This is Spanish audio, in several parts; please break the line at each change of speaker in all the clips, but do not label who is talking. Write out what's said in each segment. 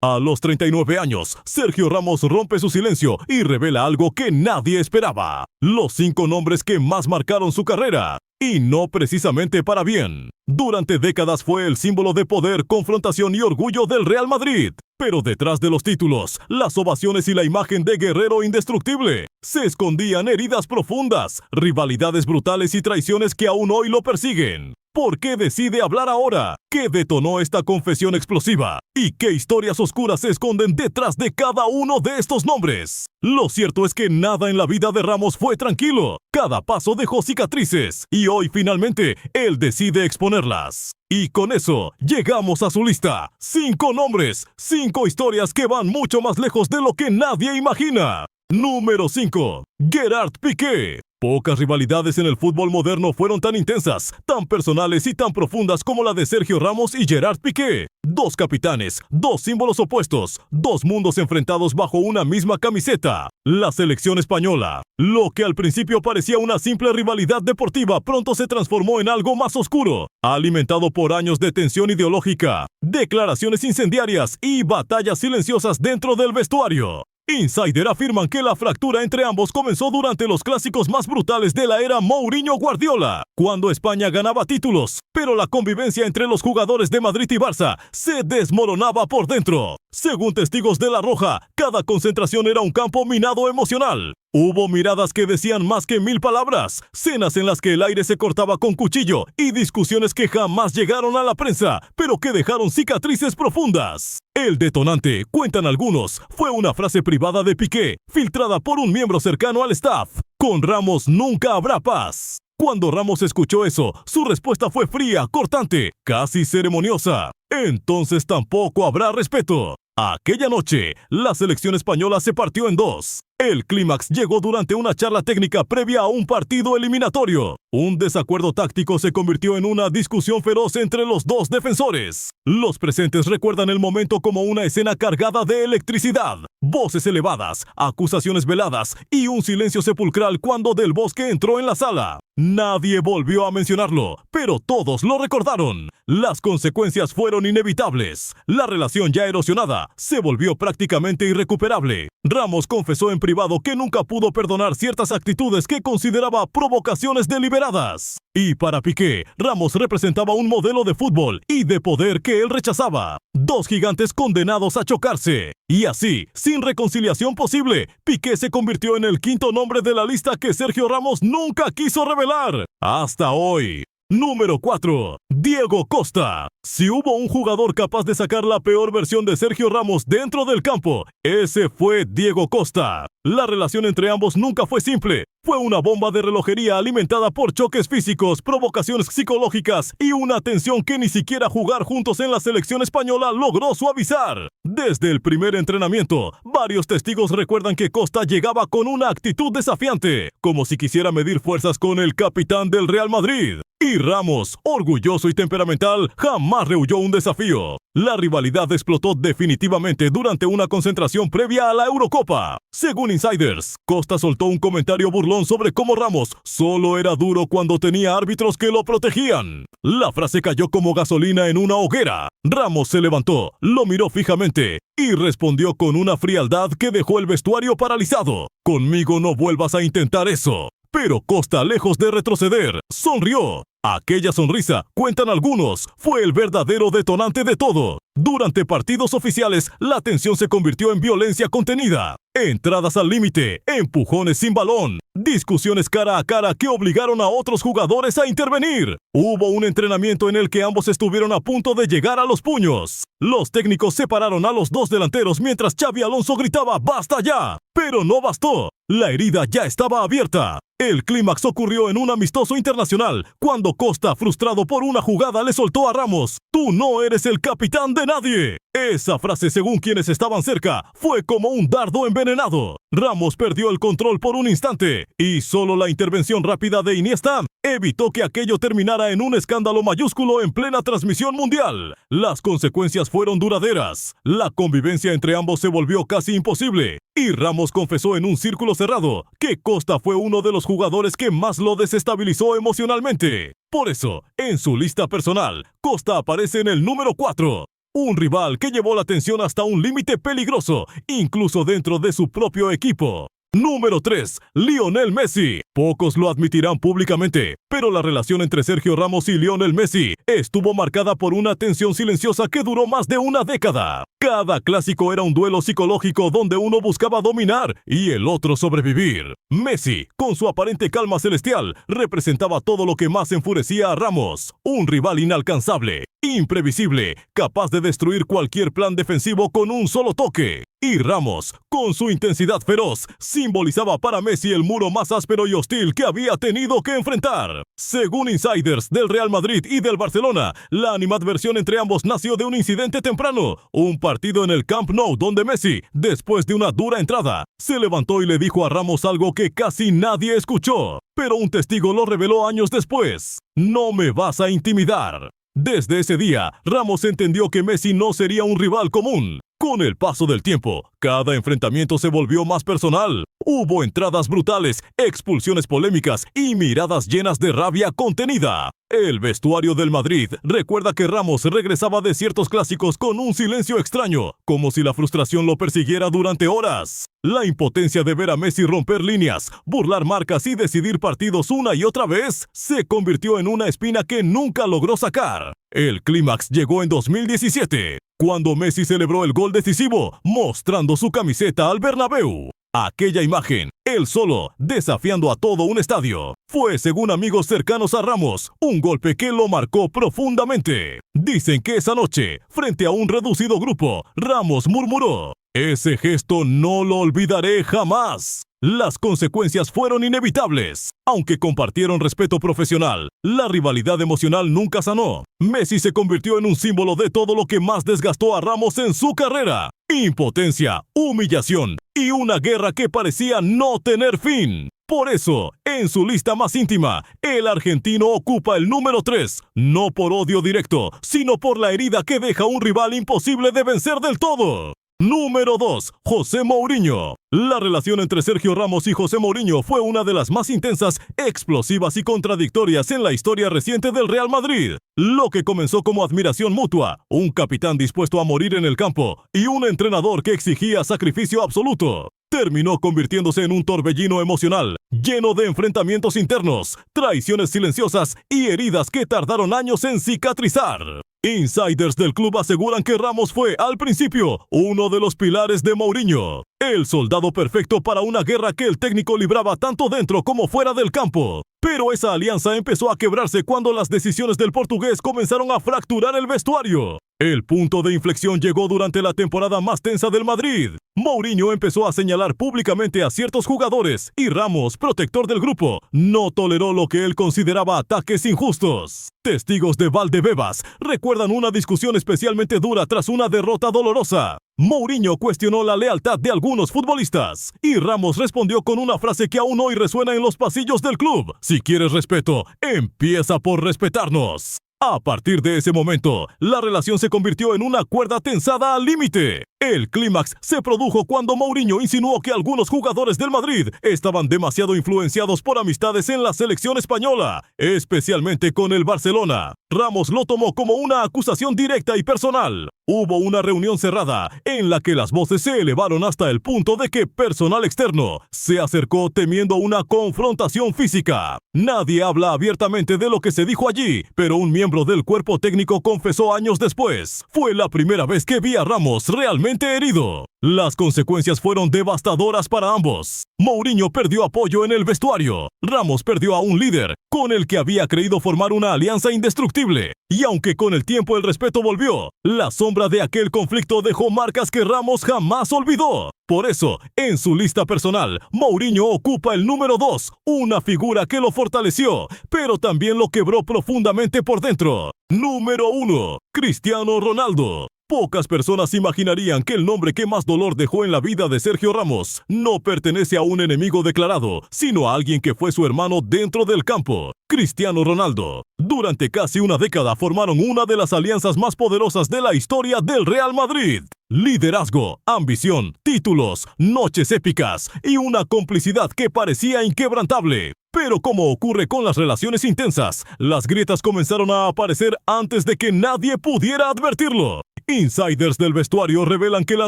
A los 39 años, Sergio Ramos rompe su silencio y revela algo que nadie esperaba. Los 5 nombres que más marcaron su carrera. Y no precisamente para bien. Durante décadas fue el símbolo de poder, confrontación y orgullo del Real Madrid. Pero detrás de los títulos, las ovaciones y la imagen de guerrero indestructible, se escondían heridas profundas, rivalidades brutales y traiciones que aún hoy lo persiguen. ¿Por qué decide hablar ahora? ¿Qué detonó esta confesión explosiva? ¿Y qué historias oscuras se esconden detrás de cada uno de estos nombres? Lo cierto es que nada en la vida de Ramos fue tranquilo. Cada paso dejó cicatrices y hoy finalmente él decide exponerlas. Y con eso llegamos a su lista. 5 nombres, 5 historias que van mucho más lejos de lo que nadie imagina. Número 5. Gerard Piqué. Pocas rivalidades en el fútbol moderno fueron tan intensas, tan personales y tan profundas como la de Sergio Ramos y Gerard Piqué. 2 capitanes, 2 símbolos opuestos, 2 mundos enfrentados bajo una misma camiseta. La selección española. Lo que al principio parecía una simple rivalidad deportiva pronto se transformó en algo más oscuro, alimentado por años de tensión ideológica, declaraciones incendiarias y batallas silenciosas dentro del vestuario. Insider afirman que la fractura entre ambos comenzó durante los clásicos más brutales de la era Mourinho-Guardiola, cuando España ganaba títulos, pero la convivencia entre los jugadores de Madrid y Barça se desmoronaba por dentro. Según testigos de La Roja, cada concentración era un campo minado emocional. Hubo miradas que decían más que 1000 palabras, cenas en las que el aire se cortaba con cuchillo y discusiones que jamás llegaron a la prensa, pero que dejaron cicatrices profundas. El detonante, cuentan algunos, fue una frase privada de Piqué, filtrada por un miembro cercano al staff. Con Ramos nunca habrá paz. Cuando Ramos escuchó eso, su respuesta fue fría, cortante, casi ceremoniosa. Entonces tampoco habrá respeto. Aquella noche, la selección española se partió en 2. El clímax llegó durante una charla técnica previa a un partido eliminatorio. Un desacuerdo táctico se convirtió en una discusión feroz entre los 2 defensores. Los presentes recuerdan el momento como una escena cargada de electricidad, voces elevadas, acusaciones veladas y un silencio sepulcral cuando Del Bosque entró en la sala. Nadie volvió a mencionarlo, pero todos lo recordaron. Las consecuencias fueron inevitables. La relación ya erosionada se volvió prácticamente irrecuperable. Ramos confesó en privado que nunca pudo perdonar ciertas actitudes que consideraba provocaciones deliberadas. Y para Piqué, Ramos representaba un modelo de fútbol y de poder que él rechazaba. 2 gigantes condenados a chocarse. Y así, sin reconciliación posible, Piqué se convirtió en el 5º nombre de la lista que Sergio Ramos nunca quiso revelar. Hasta hoy. Número 4. Diego Costa. Si hubo un jugador capaz de sacar la peor versión de Sergio Ramos dentro del campo, ese fue Diego Costa. La relación entre ambos nunca fue simple. Fue una bomba de relojería alimentada por choques físicos, provocaciones psicológicas y una tensión que ni siquiera jugar juntos en la selección española logró suavizar. Desde el primer entrenamiento, varios testigos recuerdan que Costa llegaba con una actitud desafiante, como si quisiera medir fuerzas con el capitán del Real Madrid. Y Ramos, orgulloso y temperamental, jamás rehuyó un desafío. La rivalidad explotó definitivamente durante una concentración previa a la Eurocopa. Según insiders, Costa soltó un comentario burlón sobre cómo Ramos solo era duro cuando tenía árbitros que lo protegían. La frase cayó como gasolina en una hoguera. Ramos se levantó, lo miró fijamente y respondió con una frialdad que dejó el vestuario paralizado. Conmigo no vuelvas a intentar eso. Pero Costa, lejos de retroceder, sonrió. Aquella sonrisa, cuentan algunos, fue el verdadero detonante de todo. Durante partidos oficiales, la tensión se convirtió en violencia contenida. Entradas al límite, empujones sin balón, discusiones cara a cara que obligaron a otros jugadores a intervenir. Hubo un entrenamiento en el que ambos estuvieron a punto de llegar a los puños. Los técnicos separaron a los 2 delanteros mientras Xabi Alonso gritaba ¡basta ya! Pero no bastó. La herida ya estaba abierta. El clímax ocurrió en un amistoso internacional, cuando Costa, frustrado por una jugada, le soltó a Ramos: «Tú no eres el capitán de nadie». Esa frase, según quienes estaban cerca, fue como un dardo envenenado. Ramos perdió el control por un instante, y solo la intervención rápida de Iniesta evitó que aquello terminara en un escándalo mayúsculo en plena transmisión mundial. Las consecuencias fueron duraderas. La convivencia entre ambos se volvió casi imposible, y Ramos confesó en un círculo cerrado que Costa fue uno de los jugadores que más lo desestabilizó emocionalmente. Por eso, en su lista personal, Costa aparece en el número 4. un rival que llevó la tensión hasta un límite peligroso, incluso dentro de su propio equipo. Número 3. Lionel Messi. Pocos lo admitirán públicamente, pero la relación entre Sergio Ramos y Lionel Messi estuvo marcada por una tensión silenciosa que duró más de una década. Cada clásico era un duelo psicológico donde uno buscaba dominar y el otro sobrevivir. Messi, con su aparente calma celestial, representaba todo lo que más enfurecía a Ramos, un rival inalcanzable, imprevisible, capaz de destruir cualquier plan defensivo con un solo toque. Y Ramos, con su intensidad feroz, simbolizaba para Messi el muro más áspero y hostil que había tenido que enfrentar. Según insiders del Real Madrid y del Barcelona, la animadversión entre ambos nació de un incidente temprano, un partido en el Camp Nou donde Messi, después de una dura entrada, se levantó y le dijo a Ramos algo que casi nadie escuchó, pero un testigo lo reveló años después: "No me vas a intimidar". Desde ese día, Ramos entendió que Messi no sería un rival común. Con el paso del tiempo, cada enfrentamiento se volvió más personal. Hubo entradas brutales, expulsiones polémicas y miradas llenas de rabia contenida. El vestuario del Madrid recuerda que Ramos regresaba de ciertos clásicos con un silencio extraño, como si la frustración lo persiguiera durante horas. La impotencia de ver a Messi romper líneas, burlar marcas y decidir partidos una y otra vez se convirtió en una espina que nunca logró sacar. El clímax llegó en 2017, cuando Messi celebró el gol decisivo, mostrando su camiseta al Bernabéu. Aquella imagen, él solo, desafiando a todo un estadio, fue, según amigos cercanos a Ramos, un golpe que lo marcó profundamente. Dicen que esa noche, frente a un reducido grupo, Ramos murmuró: "Ese gesto no lo olvidaré jamás". Las consecuencias fueron inevitables. Aunque compartieron respeto profesional, la rivalidad emocional nunca sanó. Messi se convirtió en un símbolo de todo lo que más desgastó a Ramos en su carrera: impotencia, humillación y una guerra que parecía no tener fin. Por eso, en su lista más íntima, el argentino ocupa el número 3, no por odio directo, sino por la herida que deja un rival imposible de vencer del todo. Número 2. José Mourinho. La relación entre Sergio Ramos y José Mourinho fue una de las más intensas, explosivas y contradictorias en la historia reciente del Real Madrid. Lo que comenzó como admiración mutua, un capitán dispuesto a morir en el campo y un entrenador que exigía sacrificio absoluto, terminó convirtiéndose en un torbellino emocional, lleno de enfrentamientos internos, traiciones silenciosas y heridas que tardaron años en cicatrizar. Insiders del club aseguran que Ramos fue, al principio, uno de los pilares de Mourinho, el soldado perfecto para una guerra que el técnico libraba tanto dentro como fuera del campo. Pero esa alianza empezó a quebrarse cuando las decisiones del portugués comenzaron a fracturar el vestuario. El punto de inflexión llegó durante la temporada más tensa del Madrid. Mourinho empezó a señalar públicamente a ciertos jugadores y Ramos, protector del grupo, no toleró lo que él consideraba ataques injustos. Testigos de Valdebebas recuerdan una discusión especialmente dura tras una derrota dolorosa. Mourinho cuestionó la lealtad de algunos futbolistas y Ramos respondió con una frase que aún hoy resuena en los pasillos del club: "Si quieres respeto, empieza por respetarnos". A partir de ese momento, la relación se convirtió en una cuerda tensada al límite. El clímax se produjo cuando Mourinho insinuó que algunos jugadores del Madrid estaban demasiado influenciados por amistades en la selección española, especialmente con el Barcelona. Ramos lo tomó como una acusación directa y personal. Hubo una reunión cerrada en la que las voces se elevaron hasta el punto de que personal externo se acercó temiendo una confrontación física. Nadie habla abiertamente de lo que se dijo allí, pero un miembro del cuerpo técnico confesó años después: "Fue la primera vez que vi a Ramos realmente herido". Las consecuencias fueron devastadoras para ambos. Mourinho perdió apoyo en el vestuario. Ramos perdió a un líder con el que había creído formar una alianza indestructible. Y aunque con el tiempo el respeto volvió, la sombra de aquel conflicto dejó marcas que Ramos jamás olvidó. Por eso, en su lista personal, Mourinho ocupa el número 2, una figura que lo fortaleció, pero también lo quebró profundamente por dentro. Número 1. Cristiano Ronaldo. Pocas personas imaginarían que el nombre que más dolor dejó en la vida de Sergio Ramos no pertenece a un enemigo declarado, sino a alguien que fue su hermano dentro del campo: Cristiano Ronaldo. Durante casi una década formaron una de las alianzas más poderosas de la historia del Real Madrid. Liderazgo, ambición, títulos, noches épicas y una complicidad que parecía inquebrantable. Pero como ocurre con las relaciones intensas, las grietas comenzaron a aparecer antes de que nadie pudiera advertirlo. Insiders del vestuario revelan que la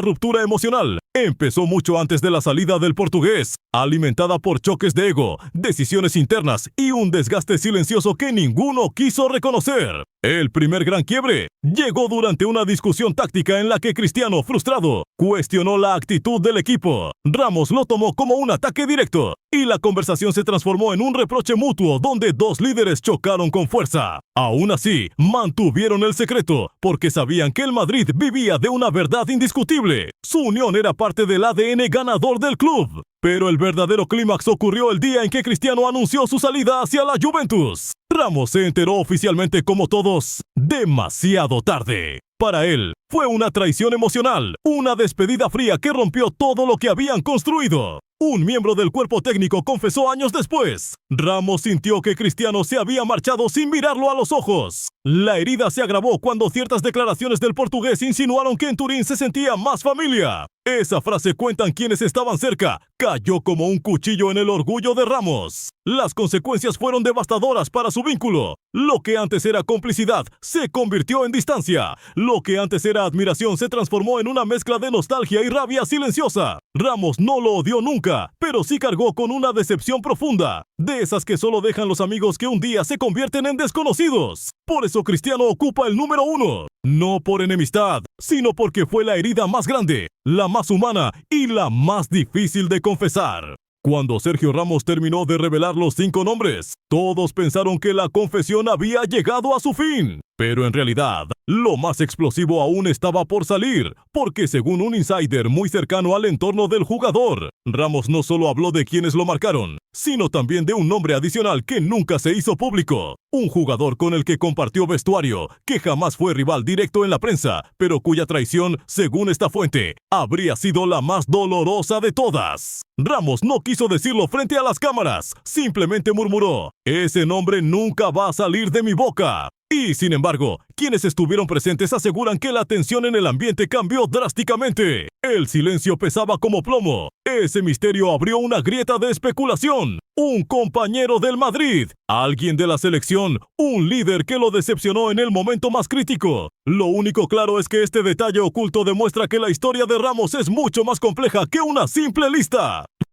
ruptura emocional empezó mucho antes de la salida del portugués, alimentada por choques de ego, decisiones internas y un desgaste silencioso que ninguno quiso reconocer. El primer gran quiebre llegó durante una discusión táctica en la que Cristiano, frustrado, cuestionó la actitud del equipo. Ramos lo tomó como un ataque directo y la conversación se transformó en un reproche mutuo donde dos líderes chocaron con fuerza. Aún así, mantuvieron el secreto porque sabían que el Madrid vivía de una verdad indiscutible. Su unión era parte del ADN ganador del club. Pero el verdadero clímax ocurrió el día en que Cristiano anunció su salida hacia la Juventus. Ramos se enteró oficialmente, como todos, demasiado tarde. Para él, fue una traición emocional, una despedida fría que rompió todo lo que habían construido. Un miembro del cuerpo técnico confesó años después. Ramos sintió que Cristiano se había marchado sin mirarlo a los ojos. La herida se agravó cuando ciertas declaraciones del portugués insinuaron que en Turín se sentía más familia. Esa frase, cuentan quienes estaban cerca, cayó como un cuchillo en el orgullo de Ramos. Las consecuencias fueron devastadoras para su vínculo. Lo que antes era complicidad se convirtió en distancia. Lo que antes era admiración se transformó en una mezcla de nostalgia y rabia silenciosa. Ramos no lo odió nunca, pero sí cargó con una decepción profunda, de esas que solo dejan los amigos que un día se convierten en desconocidos. Por eso Cristiano ocupa el número 1. No por enemistad, sino porque fue la herida más grande, la más humana y la más difícil de confesar. Cuando Sergio Ramos terminó de revelar los 5 nombres, todos pensaron que la confesión había llegado a su fin. Pero en realidad, lo más explosivo aún estaba por salir, porque según un insider muy cercano al entorno del jugador, Ramos no solo habló de quienes lo marcaron, sino también de un nombre adicional que nunca se hizo público. Un jugador con el que compartió vestuario, que jamás fue rival directo en la prensa, pero cuya traición, según esta fuente, habría sido la más dolorosa de todas. Ramos no quiso decirlo frente a las cámaras, simplemente murmuró: "Ese nombre nunca va a salir de mi boca". Y, sin embargo, quienes estuvieron presentes aseguran que la tensión en el ambiente cambió drásticamente. El silencio pesaba como plomo. Ese misterio abrió una grieta de especulación. Un compañero del Madrid, alguien de la selección, un líder que lo decepcionó en el momento más crítico. Lo único claro es que este detalle oculto demuestra que la historia de Ramos es mucho más compleja que una simple lista.